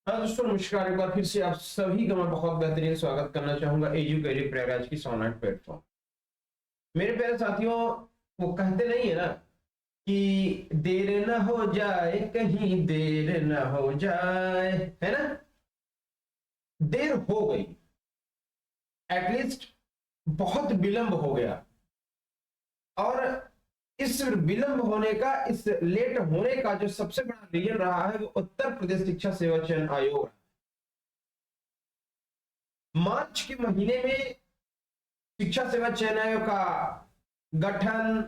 हाँ दोस्तों नमस्कार। एक बार फिर से आप सभी का मैं बहुत बेहतरीन स्वागत करना चाहूंगा एजुकेटिव प्रयागराज की ऑनलाइन प्लेटफॉर्म। मेरे प्यारे साथियों, वो कहते नहीं है ना कि देर न हो जाए, कहीं देर न हो जाए, है ना। देर हो गई, एटलीस्ट बहुत विलंब हो गया। और इस विलंब होने का, इस लेट होने का जो सबसे बड़ा रीजन रहा है वो उत्तर प्रदेश शिक्षा सेवा चयन आयोग। मार्च के महीने में शिक्षा सेवा चयन आयोग का गठन,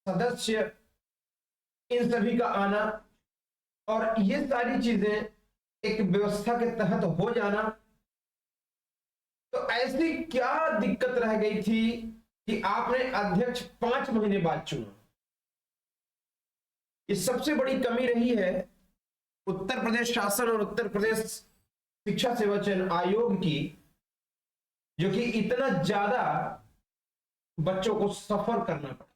सदस्य, इन सभी का आना और ये सारी चीजें एक व्यवस्था के तहत हो जाना। तो ऐसी क्या दिक्कत रह गई थी कि आपने अध्यक्ष 5 महीने बाद चुना। ये सबसे बड़ी कमी रही है उत्तर प्रदेश शासन और उत्तर प्रदेश शिक्षा सेवा चयन आयोग की, जो कि इतना ज्यादा बच्चों को सफर करना पड़ा।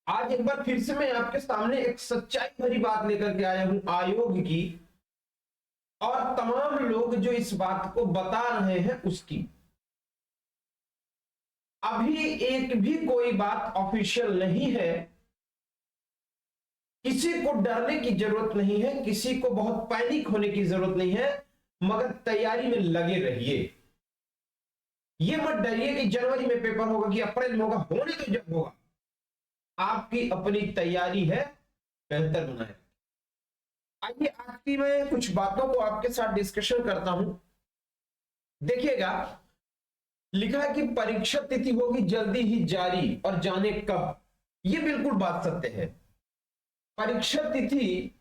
आज एक बार फिर से मैं आपके सामने एक सच्चाई भरी बात लेकर के आया हूं आयोग की, और तमाम लोग जो इस बात को बता रहे हैं उसकी। अभी एक भी कोई बात ऑफिशियल नहीं है, किसी को डरने की जरूरत नहीं है, किसी को बहुत पैनिक होने की जरूरत नहीं है, मगर तैयारी में लगे रहिए। ये मत डरिए कि जनवरी में पेपर होगा कि अप्रैल में होगा, होने तो जब होगा। आपकी अपनी तैयारी है, बेहतर बनाए। आइए आज की मैं कुछ बातों को आपके साथ डिस्कशन करता हूं। देखिएगा, लिखा है कि परीक्षा तिथि होगी जल्दी ही जारी, और जाने कब। यह बिल्कुल बात सत्य है। परीक्षा तिथि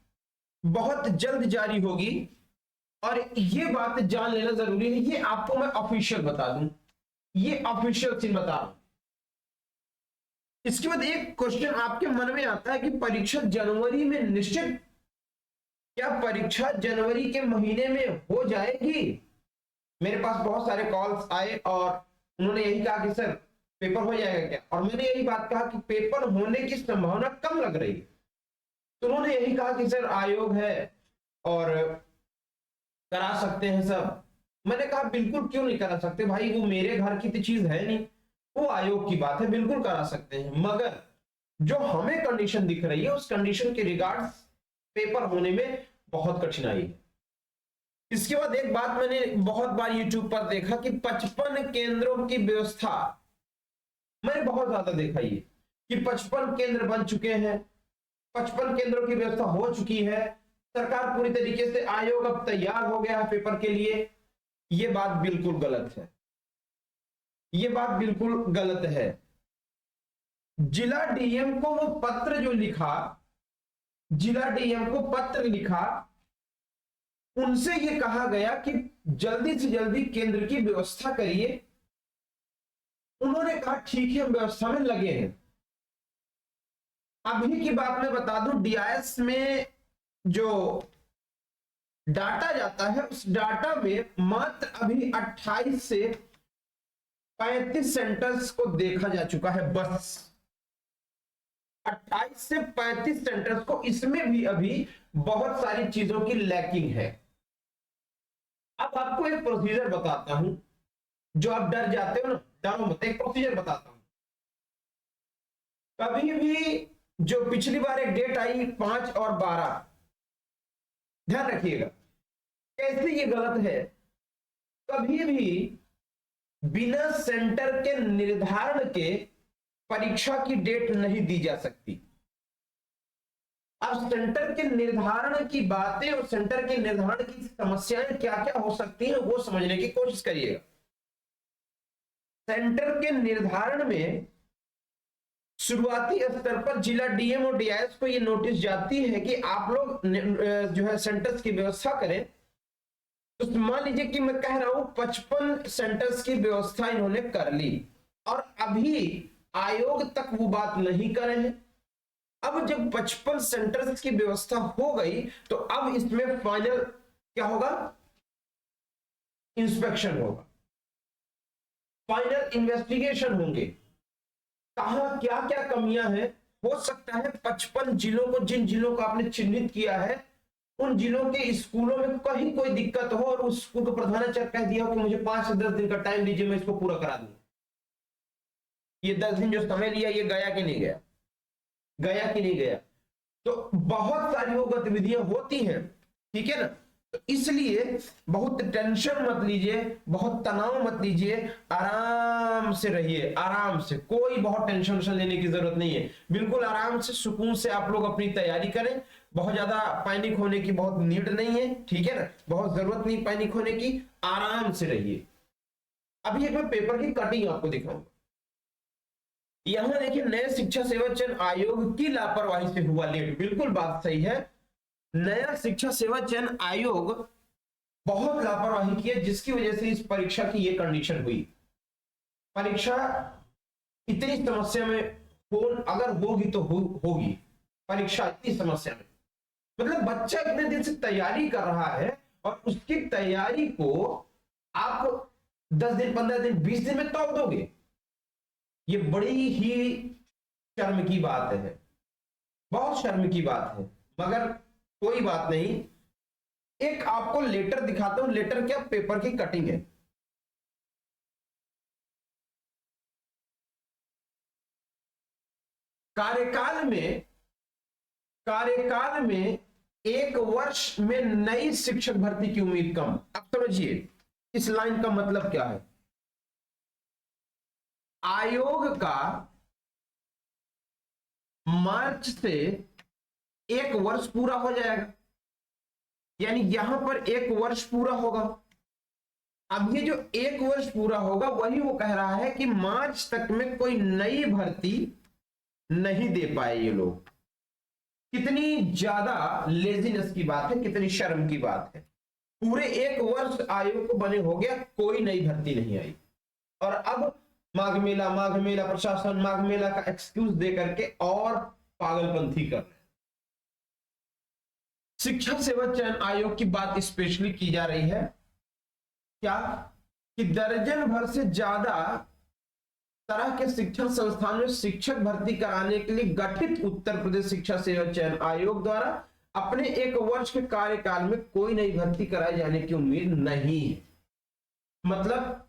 बहुत जल्द जारी होगी और यह बात जान लेना जरूरी है। यह आपको मैं ऑफिशियल बता दूं, यह ऑफिशियल चीज बता रहा हूं। इसके बाद एक क्वेश्चन आपके मन में आता है कि परीक्षा जनवरी में निश्चित, क्या परीक्षा जनवरी के महीने में हो जाएगी। मेरे पास बहुत सारे कॉल्स आए और उन्होंने यही कहा कि सर पेपर हो जाएगा क्या, और मैंने यही बात कहा कि पेपर होने की संभावना कम लग रही है। तो उन्होंने यही कहा कि सर आयोग है और करा सकते हैं सब। मैंने कहा बिल्कुल, क्यों नहीं करा सकते भाई, वो मेरे घर की तो चीज है नहीं, वो आयोग की बात है, बिल्कुल करा सकते हैं। मगर जो हमें कंडीशन दिख रही है उस कंडीशन के रिगार्ड्स पेपर होने में बहुत कठिनाई है। इसके बाद एक बात मैंने बहुत बार यूट्यूब पर देखा कि 55 केंद्रों की व्यवस्था, मैंने बहुत ज्यादा देखा ये कि 55 केंद्र बन चुके हैं, 55 केंद्रों की व्यवस्था हो चुकी है, सरकार पूरी तरीके से, आयोग अब तैयार हो गया है पेपर के लिए। यह बात बिल्कुल गलत है, यह बात बिल्कुल गलत है। जिला डीएम को वो पत्र जो लिखा, जिला डीएम को पत्र लिखा, उनसे यह कहा गया कि जल्दी से जल्दी केंद्र की व्यवस्था करिए। उन्होंने कहा ठीक है, हम व्यवस्था में लगे हैं। अभी की बात मैं बता दूं, डीआईएस में जो डाटा जाता है उस डाटा में मात्र अभी 28 से 35 सेंटर्स को देखा जा चुका है, बस 28 से 35 सेंटर्स को। इसमें भी अभी बहुत सारी चीजों की लैकिंग है। अब आपको एक प्रोसीजर बताता हूं, जो आप डर जाते हो ना, डरो मत, एक प्रोसीजर बताता हूं। कभी भी जो पिछली बार एक डेट आई 5 और 12, ध्यान रखिएगा कैसे ये गलत है। कभी भी बिना सेंटर के निर्धारण के परीक्षा की डेट नहीं दी जा सकती। अब सेंटर के निर्धारण की बातें और सेंटर के निर्धारण की समस्याएं क्या क्या हो सकती हैं वो समझने की कोशिश करिएगा। सेंटर के निर्धारण में शुरुआती स्तर पर जिला डीएम और डीआईएस को यह नोटिस जाती है कि आप लोग जो है सेंटर्स की व्यवस्था करें। तो मान लीजिए कि मैं कह रहा हूं 55 सेंटर्स की व्यवस्था इन्होंने कर ली और अभी आयोग तक वो बात नहीं करे हैं। अब जब 55 सेंटर्स की व्यवस्था हो गई तो अब इसमें फाइनल क्या होगा, इंस्पेक्शन होगा, फाइनल इन्वेस्टिगेशन होंगे, कहां क्या क्या कमियां हैं। हो सकता है 55 जिलों को, जिन जिलों को आपने चिन्हित किया है, उन जिलों के स्कूलों में कहीं कोई दिक्कत हो और उस स्कूल को प्रधानाचार्य कह दिया हो कि मुझे 5 से 10 दिन का टाइम दीजिए, मैं इसको पूरा करा दूंगा, ये 10 दिन जो समय लिया ये गया कि नहीं गया, गया कि नहीं गया। तो बहुत सारी वो गतिविधियां होती हैं, ठीक है ना। तो इसलिए बहुत टेंशन मत लीजिए, बहुत तनाव मत लीजिए, आराम से रहिए, आराम से, कोई बहुत टेंशन लेने की जरूरत नहीं है। बिल्कुल आराम से सुकून से आप लोग अपनी तैयारी करें, बहुत ज्यादा पैनिक होने की बहुत नीड नहीं है, ठीक है ना, बहुत जरूरत नहीं पैनिक होने की, आराम से रहिए। अभी एक मैं पेपर की कटिंग आपको दिखाऊंगा। यहां देखिए, नए शिक्षा सेवा चयन आयोग की लापरवाही से हुआ लेट, बिल्कुल बात सही है। नया शिक्षा सेवा चयन आयोग बहुत लापरवाही की है, जिसकी वजह से इस परीक्षा की ये कंडीशन हुई। परीक्षा इतनी समस्या में अगर होगी तो होगी परीक्षा इतनी समस्या में, मतलब बच्चा इतने दिन से तैयारी कर रहा है और उसकी तैयारी को आप 10 दिन, 15 दिन, 20 दिन में तोड़ दोगे, ये बड़ी ही शर्म की बात है, बहुत शर्म की बात है। मगर कोई बात नहीं, एक आपको लेटर दिखाता हूं, लेटर क्या, पेपर की कटिंग है। कार्यकाल में 1 वर्ष में नई शिक्षक भर्ती की उम्मीद कम। अब समझिए इस लाइन का मतलब क्या है। आयोग का मार्च से 1 वर्ष पूरा हो जाएगा, यानी यहां पर 1 वर्ष पूरा होगा। अब ये जो 1 वर्ष पूरा होगा वही वो कह रहा है कि मार्च तक में कोई नई भर्ती नहीं दे पाए ये लोग। कितनी ज्यादा लेजीनेस की बात है, कितनी शर्म की बात है। पूरे 1 वर्ष आयोग को बने हो गया, कोई नई भर्ती नहीं आई, और अब माघ मेला प्रशासन माघ मेला का एक्सक्यूज दे करके और पागलपंथी कर रहे हैं। शिक्षक सेवा चयन आयोग की बात स्पेशली की जा रही है, क्या कि दर्जन भर से ज्यादा तरह के शिक्षण संस्थान में शिक्षक भर्ती कराने के लिए गठित उत्तर प्रदेश शिक्षा सेवा चयन आयोग द्वारा अपने 1 वर्ष के कार्यकाल में कोई नई भर्ती कराए जाने की उम्मीद नहीं है। मतलब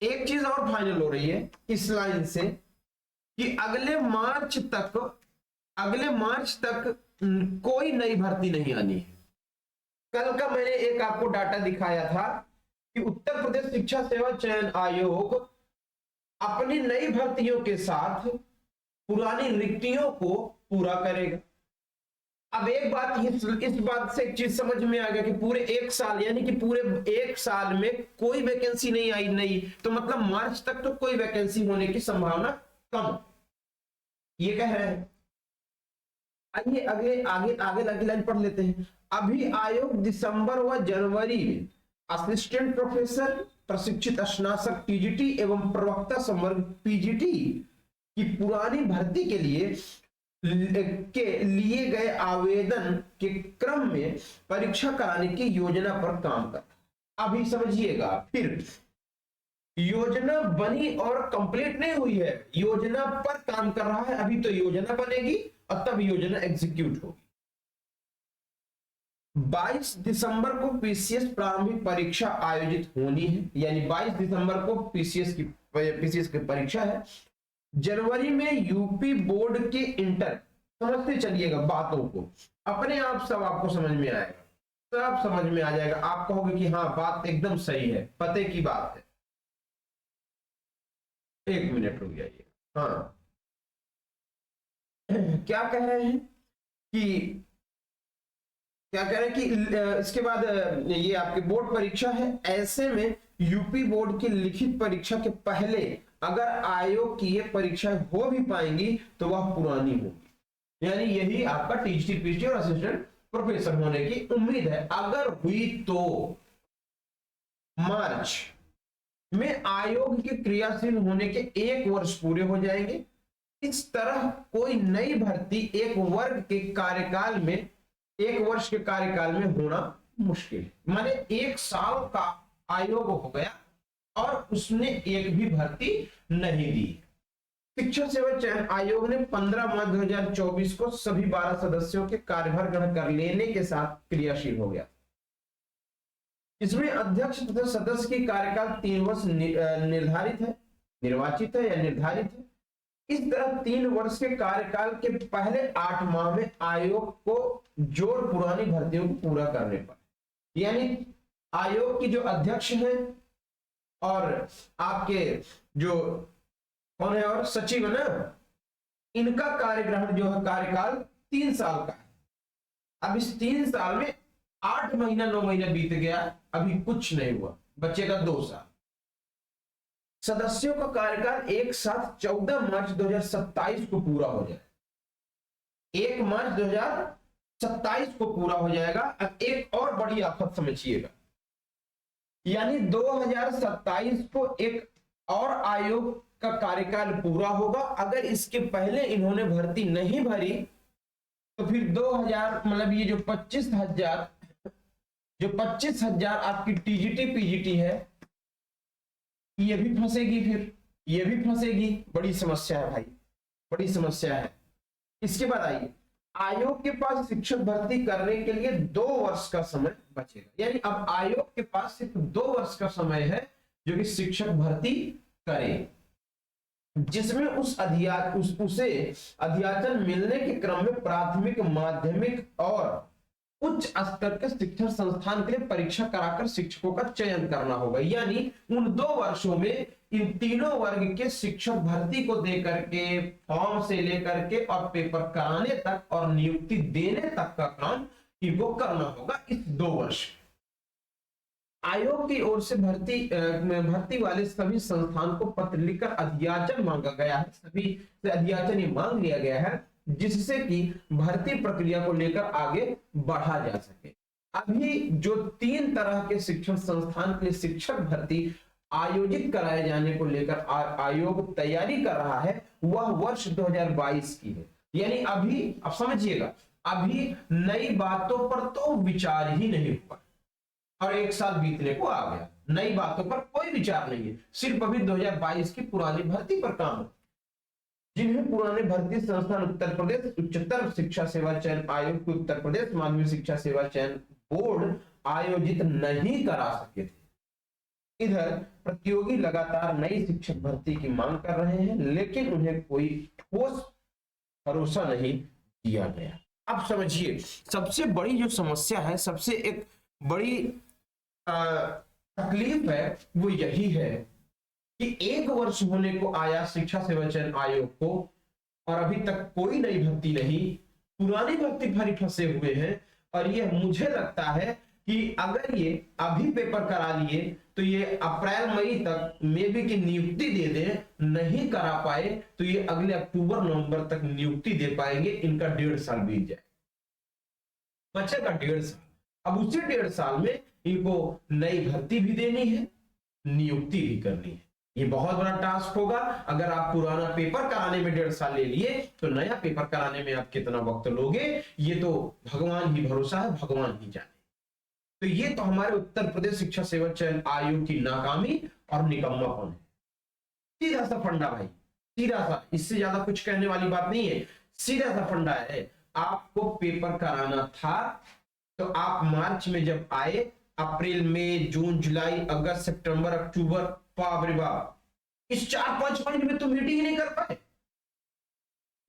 एक चीज और फाइनल हो रही है इस लाइन से कि अगले मार्च तक कोई नई भर्ती नहीं आनी है। कल का मैंने एक आपको डाटा दिखाया था कि उत्तर प्रदेश शिक्षा सेवा चयन आयोग अपनी नई भर्तियों के साथ पुरानी रिक्तियों को पूरा करेगा। अब एक बात, इस बात से एक चीज समझ में आ गया कि पूरे 1 साल, यानी कि पूरे 1 साल में कोई वैकेंसी नहीं आई नई, तो मतलब मार्च तक तो कोई वैकेंसी होने की संभावना कम, ये कह रहे हैं। आइए आगे लाइन पढ़ लेते हैं। अभी आयोग दिसंबर व जनवरी में असिस्टेंट प्रोफेसर, प्रशिक्षित स्नातक टीजीटी एवं प्रवक्ता संवर्ग पीजीटी की पुरानी भर्ती के लिए गए आवेदन के क्रम में परीक्षा कराने की योजना पर काम कर। अभी समझिएगा, फिर योजना बनी और कंप्लीट नहीं हुई है, योजना पर काम कर रहा है। अभी तो योजना बनेगी और तब योजना एग्जीक्यूट होगी। 22 दिसंबर को पीसीएस प्रारंभिक परीक्षा आयोजित होनी है, यानी 22 दिसंबर को पीसीएस की परीक्षा है। जनवरी में यूपी बोर्ड के इंटर, समझते चलिएगा बातों को, अपने आप सब आपको समझ में आएगा, सब समझ में आ जाएगा। आप कहोगे कि हाँ बात एकदम सही है, पते की बात है। 1 मिनट रुक जाइए। हाँ, क्या कह रहे हैं कि इसके बाद ये आपकी बोर्ड परीक्षा है। ऐसे में यूपी बोर्ड की लिखित परीक्षा के पहले अगर आयोग की ये परीक्षा हो भी पाएंगी तो वह पुरानी होगी, यानी यही आपका टीजीटी, पीजीटी और असिस्टेंट प्रोफेसर होने की उम्मीद है। अगर हुई तो मार्च में आयोग के क्रियाशील होने के 1 वर्ष पूरे हो जाएंगे। इस तरह कोई नई भर्ती 1 वर्ष के कार्यकाल में होना मुश्किल है। माने 1 साल का आयोग हो गया और उसने एक भी भर्ती नहीं दी। शिक्षक सेवा चयन आयोग ने 15 मार्च 2024 को सभी 12 सदस्यों के कार्यभार ग्रहण कर लेने के साथ क्रियाशील हो गया। इसमें अध्यक्ष तथा सदस्य की कार्यकाल 3 वर्ष निर्धारित है, निर्वाचित है या निर्धारित है। इस तरह 3 वर्ष के कार्यकाल के पहले 8 माह में आयोग को जोड़ पुरानी भर्तियों को पूरा करने पर, यानी आयोग की जो अध्यक्ष है और आपके जो कौन है और सचिव है ना, इनका कार्यग्रहण जो है कार्यकाल 3 साल का है। अब इस 3 साल में 8 महीना 9 महीना बीत गया, अभी कुछ नहीं हुआ, बचेगा 2 साल। सदस्यों का कार्यकाल एक साथ 14 मार्च 2027 को पूरा हो जाए, 1 मार्च 2027 को पूरा हो जाएगा। अब एक और बड़ी आफत समझिएगा, यानी 2027 को एक और आयोग का कार्यकाल पूरा होगा। अगर इसके पहले इन्होंने भर्ती नहीं भरी तो फिर 2000 मतलब ये जो 25,000 आपकी टीजीटी पीजीटी है, ये भी फंसेगी, फिर ये भी फंसेगी। बड़ी समस्या है भाई, बड़ी समस्या है। इसके बाद आइए, आयोग के पास शिक्षक भर्ती करने के लिए 2 वर्ष का समय बचेगा, यानी अब आयोग के पास सिर्फ 2 वर्ष का समय है जो कि शिक्षक भर्ती करे, जिसमें उसे अध्याचन मिलने के क्रम में प्राथमिक, माध्यमिक और उच्च स्तर के शिक्षण संस्थान के लिए परीक्षा कराकर शिक्षकों का चयन करना होगा। यानी उन 2 वर्षों में इन तीनों वर्ग के शिक्षक भर्ती को देकर के, फॉर्म से लेकर के और पेपर कराने तक और नियुक्ति देने तक का काम इनको करना होगा इस 2 वर्ष। आयोग की ओर से भर्ती वाले सभी संस्थान को पत्र लिखकर अध्याचन मांगा गया है, सभी से अध्याचन ही मांग लिया गया है, जिससे कि भर्ती प्रक्रिया को लेकर आगे बढ़ा जा सके। अभी जो 3 तरह के शिक्षण संस्थान के शिक्षक भर्ती आयोजित कराए जाने को लेकर आयोग तैयारी कर रहा है, वह वर्ष 2022 की है। यानी अभी अब समझिएगा, अभी नई बातों पर तो विचार ही नहीं हुआ और 1 साल बीतने को आ गया, नई बातों पर कोई विचार नहीं है, सिर्फ अभी 2022 की पुरानी भर्ती पर काम है। जिन्हें पुराने भर्ती संस्थान उत्तर प्रदेश उच्चतर शिक्षा सेवा चयन आयोग के उत्तर प्रदेश माध्यमिक शिक्षा सेवा चयन बोर्ड आयोजित नहीं करा सके थे। इधर प्रतियोगी लगातार नई शिक्षक भर्ती की मांग कर रहे हैं, लेकिन उन्हें कोई ठोस भरोसा नहीं दिया गया। अब समझिए, सबसे बड़ी जो समस्या है, सबसे एक बड़ी तकलीफ है, वो यही है कि 1 वर्ष होने को आया शिक्षा सेवा चयन आयोग को और अभी तक कोई नई भर्ती नहीं, पुरानी भर्ती भरी फंसे हुए हैं। और ये मुझे लगता है कि अगर ये अभी पेपर करा लिए तो ये अप्रैल मई तक मे बी की नियुक्ति दे दें, नहीं करा पाए तो ये अगले अक्टूबर नवंबर तक नियुक्ति दे पाएंगे। इनका 1.5 साल बीत जाए, बचेगा 1.5 साल। अब उसी 1.5 साल में इनको नई भर्ती भी देनी है, नियुक्ति भी करनी है। ये बहुत बड़ा टास्क होगा। अगर आप पुराना पेपर कराने में 1.5 साल ले लिए तो नया पेपर कराने में आप कितना वक्त लोगे, ये तो भगवान ही भरोसा है, भगवान ही जाने। तो ये तो हमारे उत्तर प्रदेश शिक्षा सेवा चयन आयोग की नाकामी और निकम्मापन है। सीधा सा फंडा भाई, सीधा सा, इससे ज्यादा कुछ कहने वाली बात नहीं है। सीधा सा फंडा है, आपको पेपर कराना था तो आप मार्च में जब आए, अप्रैल मई जून जुलाई अगस्त सितंबर अक्टूबर, बाप रे बाप, इस 4-5 महीने में तो मीटिंग ही नहीं कर पाए।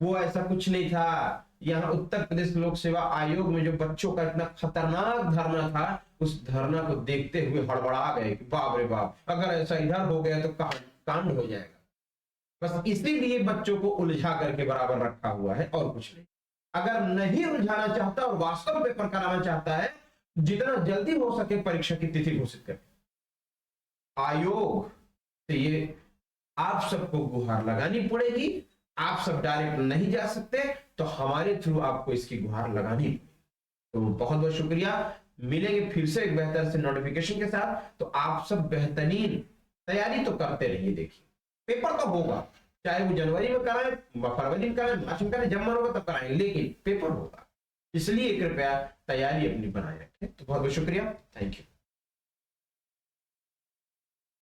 वो ऐसा कुछ नहीं था। यहाँ उत्तर प्रदेश लोक सेवा आयोग में जो बच्चों का इतना खतरनाक धरना था, उस धरना को देखते हुए हड़बड़ा गए कि बाप रे बाप, अगर ऐसा इधर हो गया तो कांड हो जाएगा। बस इसीलिए बच्चों को उलझा करके बराबर रखा हुआ है और कुछ नहीं। अगर नहीं उलझाना चाहता और वास्तव पेपर कराना चाहता है, जितना जल्दी हो सके परीक्षा की तिथि घोषित करे। आयोग से ये आप सबको गुहार लगानी पड़ेगी। आप सब डायरेक्ट नहीं जा सकते, तो हमारे थ्रू आपको इसकी गुहार लगानी पड़ेगी। तो बहुत बहुत शुक्रिया। मिलेंगे फिर से एक बेहतर से नोटिफिकेशन के साथ। तो आप सब बेहतरीन तैयारी तो करते रहिए। देखिए, पेपर तो होगा, चाहे वो जनवरी में कराएं, फरवरी में कराएं, मार्च में कराएं, जब मन होगा तब कराएं, लेकिन पेपर होगा। इसलिए कृपया तैयारी अपनी बनाए रखें। तो बहुत बहुत शुक्रिया, थैंक यू।